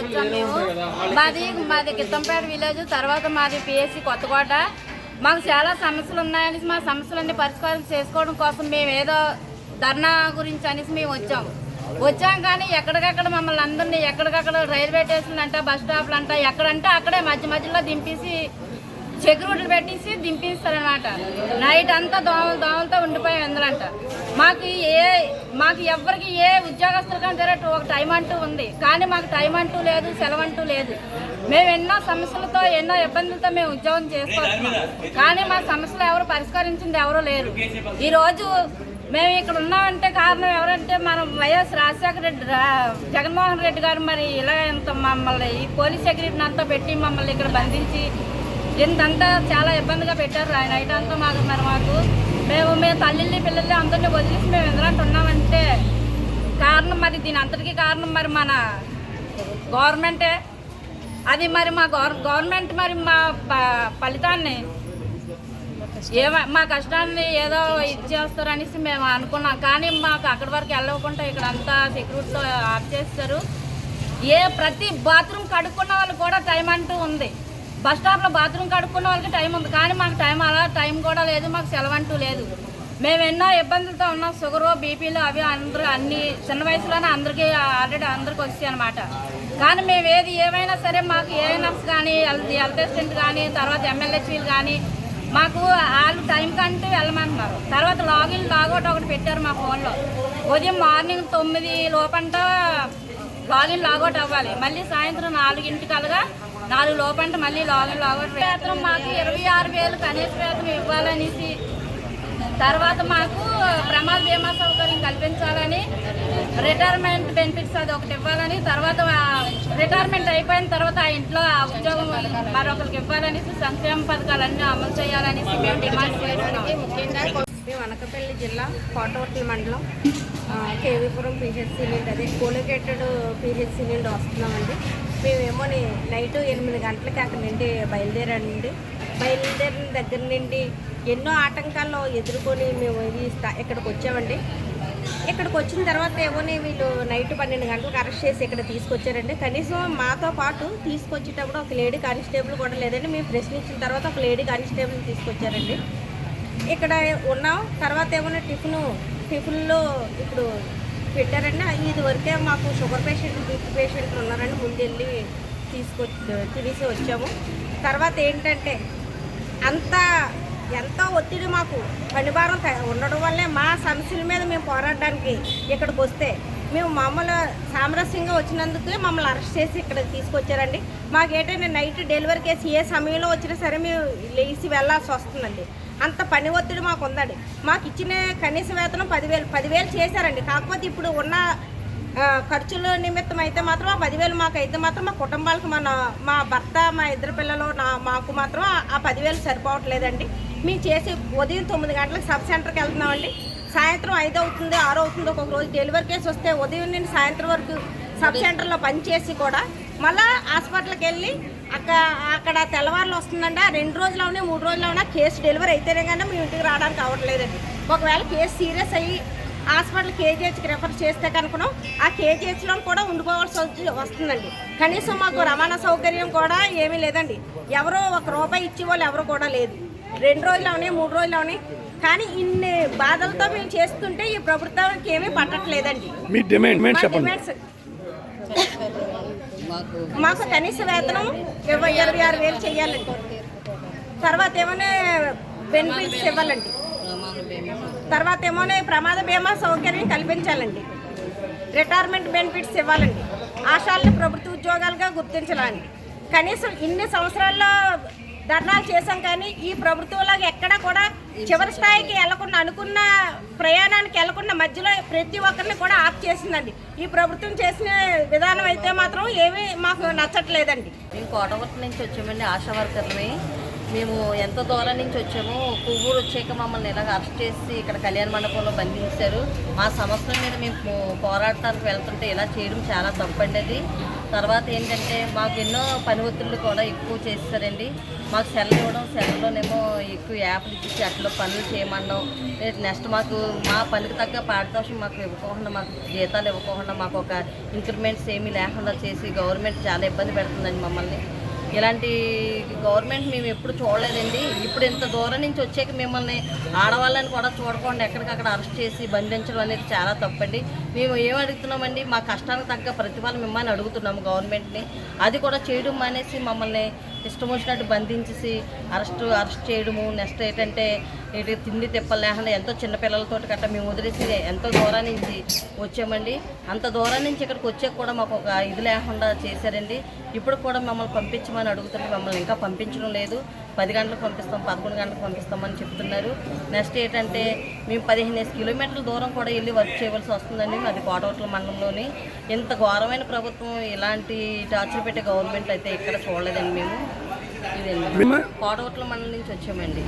వచ్చాం మేము. మాది గిత్తంపేట విలేజ్, తర్వాత మాది పిఎస్సి కొత్తకోట. మాకు చాలా సమస్యలు ఉన్నాయని మా సమస్యలన్నీ పరిష్కారం చేసుకోవడం కోసం మేము ఏదో ధర్నా గురించి అనేసి మేము వచ్చాం కానీ ఎక్కడికక్కడ మమ్మల్ని అందరినీ ఎక్కడికక్కడ రైల్వే స్టేషన్లు అంట, బస్ స్టాప్లు అంట, ఎక్కడంటే అక్కడే మధ్యలో దింపేసి సెక్యూరిటీలు పెట్టేసి దింపిస్తారనమాట. నైట్ అంతా దోమలతో ఉండిపోయాం ఎందులంట. మాకు ఎవరికి ఏ ఉద్యోగస్తులకైనా సరే ఒక టైం అంటూ ఉంది, కానీ మాకు టైం అంటూ లేదు, సెలవు అంటూ లేదు. మేము ఎన్నో సమస్యలతో ఎన్నో ఇబ్బందులతో మేము ఉద్యోగం చేసుకోవచ్చు, కానీ మా సమస్యలు ఎవరు పరిష్కరించింది ఎవరూ లేరు. ఈరోజు మేము ఇక్కడ ఉన్నామంటే కారణం ఎవరంటే మనం వైఎస్ రాజశేఖర రెడ్డి, జగన్మోహన్ రెడ్డి గారు మరి ఇలా ఎంత మమ్మల్ని ఈ పోలీస్ సెక్యూరిటీని అంతా పెట్టి మమ్మల్ని ఇక్కడ బంధించి ఇంతంతా చాలా ఇబ్బందిగా పెట్టారు. నైట్ అంతా మాకు మేము తల్లిని పిల్లల్ని అందరినీ వదిలేసి మేము ఎందుకంటే ఉన్నామంటే కారణం మరి దీని అంతటికీ కారణం మరి మన గవర్నమెంటే. అది మరి మా గవర్నమెంట్ మరి మా ఫలితాన్ని మా కష్టాన్ని ఏదో ఇచ్చేస్తారనేసి మేము అనుకున్నాం, కానీ మాకు అక్కడి వరకు వెళ్ళకుండా ఇక్కడ అంతా సెక్యూరిటీతో ఆఫ్ చేస్తారు. ప్రతి బాత్రూమ్ కడుక్కున్న వాళ్ళు కూడా టైం అంటూ ఉంది. బస్ స్టాప్లో బాత్రూమ్ కడుక్కున్న వాళ్ళకి టైం ఉంది, కానీ మాకు టైం కూడా లేదు, మాకు సెలవు అంటూ లేదు. మేము ఎన్నో ఇబ్బందులతో ఉన్నాం. షుగరు, బీపీలు అవి అన్ని చిన్న వయసులోనే అందరికీ వచ్చాయి అనమాట. కానీ మేము ఏమైనా సరే మాకు ఏఎన్ఎఫ్స్ కానీ, హెల్త్ అసిస్టెంట్ కానీ, తర్వాత ఎమ్మెల్యేలు కానీ మాకు వాళ్ళు టైం కంటూ వెళ్ళమంటున్నారు. తర్వాత లాగౌట్ ఒకటి పెట్టారు మా ఫోన్లో. ఉదయం మార్నింగ్ 9 లోపంట లాగౌట్ అవ్వాలి, మళ్ళీ సాయంత్రం 4 లోపంట మళ్ళీ లాగౌట్. వేతనం మాకు 26,000 కనీస వేతనం ఇవ్వాలనేసి, తర్వాత మాకు ప్రమాద బీమా సౌకర్యం కల్పించాలని, రిటైర్మెంట్ బెనిఫిట్స్ అది ఒకటి ఇవ్వాలని, తర్వాత రిటైర్మెంట్ అయిపోయిన తర్వాత ఆ ఇంట్లో ఆ ఉద్యోగం మరొకరికి ఇవ్వాలనేసి, సంక్షేమ పథకాలన్నీ అమలు చేయాలనేసి మేము డిమాండ్ చేస్తున్నాం. ముఖ్యంగా మేము అనకాపల్లి జిల్లా కోటవర్తి మండలం కేవీపురం పిహెచ్సి నుండి, అదే కోలిగేటెడ్ పిహెచ్సి నుండి వస్తున్నామండి. మేమేమో నైట్ 8 గంటలకి అక్కడ నుండి బయలుదేరిన దగ్గర నుండి ఎన్నో ఆటంకాల్లో ఎదుర్కొని మేము ఇక్కడికి వచ్చామండి. ఇక్కడికి వచ్చిన తర్వాత వీళ్ళు నైట్ 12 గంటలకు అరెస్ట్ చేసి ఇక్కడ తీసుకొచ్చారండి. కనీసం మాతో పాటు తీసుకొచ్చేటప్పుడు ఒక లేడీ కానిస్టేబుల్ కూడా లేదండి. మేము ప్రశ్నించిన తర్వాత ఒక లేడీ కానిస్టేబుల్ తీసుకొచ్చారండి. ఇక్కడ ఉన్నాం. తర్వాత టిఫిన్లో ఇప్పుడు పెట్టారండి. ఇది వరకే మాకు షుగర్ పేషెంట్, బీపీ పేషెంట్లు ఉన్నారండి. ముందెళ్ళి తినేసి వచ్చాము. తర్వాత ఏంటంటే ఎంతో ఒత్తిడి, మాకు పనిభారం ఉండడం వల్లే మా సమస్యల మీద మేము పోరాడడానికి ఇక్కడికి వస్తే మేము మామూలు సామరస్యంగా వచ్చినందుకే మమ్మల్ని అరెస్ట్ చేసి ఇక్కడ తీసుకొచ్చారండి. మాకేంటంటే నైట్ డెలివరీ కేసు ఏ సమయంలో వచ్చినా సరే మేము లేచి వెళ్ళాల్సి వస్తుందండి. అంత పని ఒత్తిడి మాకు ఉందండి. మాకు ఇచ్చిన కనీస వేతనం 10,000 చేశారండి. కాకపోతే ఇప్పుడు ఉన్న ఖర్చుల నిమిత్తం అయితే మాత్రం ఆ 10,000 మాకు అయితే మాత్రం మా కుటుంబాలకు మా భర్త, మా 2 పిల్లలు, మాకు మాత్రం ఆ 10,000 సరిపోవట్లేదండి. మేము చేసి ఉదయం 9 గంటలకు సబ్ సెంటర్కి వెళ్తున్నామండి. సాయంత్రం 5 అవుతుంది, 6 అవుతుంది. ఒక్కొక్క రోజు డెలివరీ కేసు వస్తే ఉదయం నుండి సాయంత్రం వరకు సబ్ సెంటర్లో పనిచేసి కూడా మళ్ళీ హాస్పిటల్కి వెళ్ళి అక్కడ తెల్లవారులు వస్తుందండి. 2 రోజులోనే 3 రోజులోనే కేసు డెలివరీ అయితేనే కానీ మేము ఇంటికి రావడానికి అవ్వట్లేదండి. ఒకవేళ కేసు సీరియస్ అయ్యి హాస్పిటల్ కేజీహెచ్కి రెఫర్ చేస్తే కనుక ఆ కేజీహెచ్లో కూడా ఉండిపోవాల్సి వస్తుందండి. కనీసం మాకు రవాణా సౌకర్యం కూడా ఏమీ లేదండి. ఎవరో ₹1 ఇచ్చేవాళ్ళు ఎవరు కూడా లేదు. 2 రోజులోనే 3 రోజులోనే. కానీ ఇన్ని బాధలతో మేము చేస్తుంటే ఈ ప్రభుత్వానికి ఏమీ పట్టట్లేదండి. మాకు కనీస వేతనం 26,000 చేయాలండి. తర్వాత ఏమైనా బెనిఫిట్స్ ఇవ్వాలండి. తర్వాత ఏమోనే ప్రమాద బీమా సౌకర్యం కల్పించాలండి. రిటైర్మెంట్ బెనిఫిట్స్ ఇవ్వాలండి. ఆశాలను ప్రభుత్వ ఉద్యోగాలుగా గుర్తించాలండి. కనీసం ఇన్ని సంవత్సరాల్లో ధర్నాలు చేశాం, కానీ ఈ ప్రభుత్వంలాగా ఎక్కడా కూడా చివరి స్థాయికి వెళ్లకుండా, అనుకున్న ప్రయాణానికి వెళ్లకుండా మధ్యలో ప్రతి ఒక్కరిని కూడా ఆఫ్ చేసిందండి. ఈ ప్రభుత్వం చేసిన విధానం అయితే మాత్రం ఏమీ మాకు నచ్చట్లేదండి. మేము కోటవర్తి నుంచి వచ్చామండి, ఆశా వర్కర్ని. మేము ఎంత దూరం నుంచి వచ్చామో కొవ్వూరు వచ్చాక మమ్మల్ని ఇలాగ అరెస్ట్ చేసి ఇక్కడ కళ్యాణ మండపంలో బంధించారు. మా సమస్యల మీద మేము పోరాటానికి వెళ్తుంటే ఇలా చేయడం చాలా తప్పండి. అది తర్వాత ఏంటంటే మాకు ఎన్నో పని ఒత్తిళ్ళు కూడా ఎక్కువ చేస్తారండి. మాకు సెల్ ఇవ్వడం, సెల్లోనేమో ఎక్కువ యాప్లు ఇచ్చి అట్లా పనులు చేయమనడం. నెక్స్ట్ మాకు మా పనికి తగ్గ పారితోషం మాకు ఇవ్వకుండా, మాకు జీతాలు ఇవ్వకుండా, మాకు ఒక ఇంక్రిమెంట్స్ ఏమీ లేకుండా చేసి గవర్నమెంట్ చాలా ఇబ్బంది పెడుతుందండి మమ్మల్ని. ఇలాంటి గవర్నమెంట్ మేము ఎప్పుడు చూడలేదండి. ఇప్పుడు ఇంత దూరం నుంచి వచ్చాక మిమ్మల్ని ఆడవాళ్ళని కూడా చూడకుండా ఎక్కడికక్కడ అరెస్ట్ చేసి బంధించడం అనేది చాలా తప్పండి. మేము ఏం అడుగుతున్నామండి, మా కష్టానికి తగ్గ ప్రతిఫలం మిమ్మల్ని అడుగుతున్నాము గవర్నమెంట్ని. అది కూడా చేయడం మానేసి మమ్మల్ని ఇష్టం వచ్చినట్టు బంధించేసి అరెస్ట్ చేయడము. నెక్స్ట్ ఏంటంటే ఇటు తిండి తిప్పలు లేకుండా ఎంతో చిన్నపిల్లలతో గట్రా మేము వదిలేసి ఎంతో దూరం నుంచి వచ్చామండి. అంత దూరం నుంచి ఇక్కడికి వచ్చాక కూడా మాకు ఒక ఇది లేకుండా చేశారండి. ఇప్పుడు కూడా మమ్మల్ని పంపించమని అడుగుతుంటే మమ్మల్ని ఇంకా పంపించడం లేదు. 10 గంటలకు పంపిస్తాం, 11 గంటలకు పంపిస్తామని చెప్తున్నారు. నెక్స్ట్ ఏంటంటే మేము 15 కిలోమీటర్ల దూరం కూడా వెళ్ళి వర్క్ చేయవలసి వస్తుందండి. అది కోటవట్ల మండలంలోని. ఇంత ఘోరమైన ప్రభుత్వం, ఇలాంటి టార్చర్ పెట్టే గవర్నమెంట్ అయితే ఇక్కడ చూడలేదండి మేము. ఇదండి, కోటవట్ల మండలం నుంచి వచ్చామండి.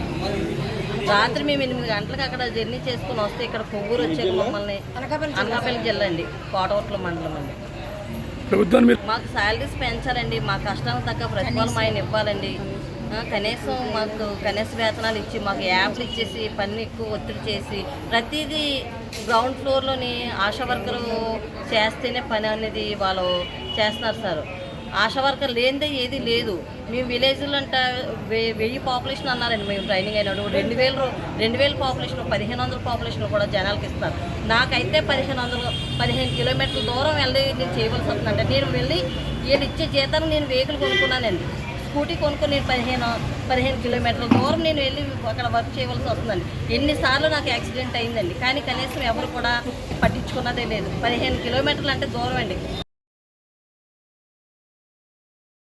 రాత్రి మేము 8 గంటలకు అక్కడ జర్నీ చేసుకుని వస్తే ఇక్కడ కొవ్వూరు వచ్చాక మమ్మల్ని అనకాపల్లి జిల్లా అండి, కోటవట్ల మండలం అండి. మాకు శాలరీస్ పెంచాలండి, మా కష్టానికి తగ్గ ప్రతిఫలం ఆయన ఇవ్వాలండి. కనీసం మాకు కనీస వేతనాలు ఇచ్చి మాకు యాప్లు ఇచ్చేసి పని ఎక్కువ ఒత్తిడి చేసి ప్రతిదీ గ్రౌండ్ ఫ్లోర్లోని ఆశా వర్కరు చేస్తేనే పని అనేది వాళ్ళు చేస్తున్నారు సార్. ఆశా వర్కర్ లేనిదే ఏది లేదు. మేము విలేజ్లో అంట 1000 పాపులేషన్ అన్నారండి. మేము ట్రైనింగ్ అయినాడు 2000 పాపులేషన్, 1500 పాపులేషన్ కూడా జనాలకి ఇస్తారు. నాకైతే 15 కిలోమీటర్ల దూరం వెళ్ళి నేను చేయవలసి వస్తుందంటే, నేను వెళ్ళి వీళ్ళు ఇచ్చే జీతాన్ని నేను వెహికల్ కొనుక్కున్నానండి. స్కూటీ కొనుక్కొని నేను 15 కిలోమీటర్ల దూరం నేను వెళ్ళి అక్కడ వర్క్ చేయవలసి వస్తుందండి. ఎన్నిసార్లు నాకు యాక్సిడెంట్ అయిందండి, కానీ కనీసం ఎవరు కూడా పట్టించుకున్నదే లేదు. 15 కిలోమీటర్లు అంటే దూరం అండి.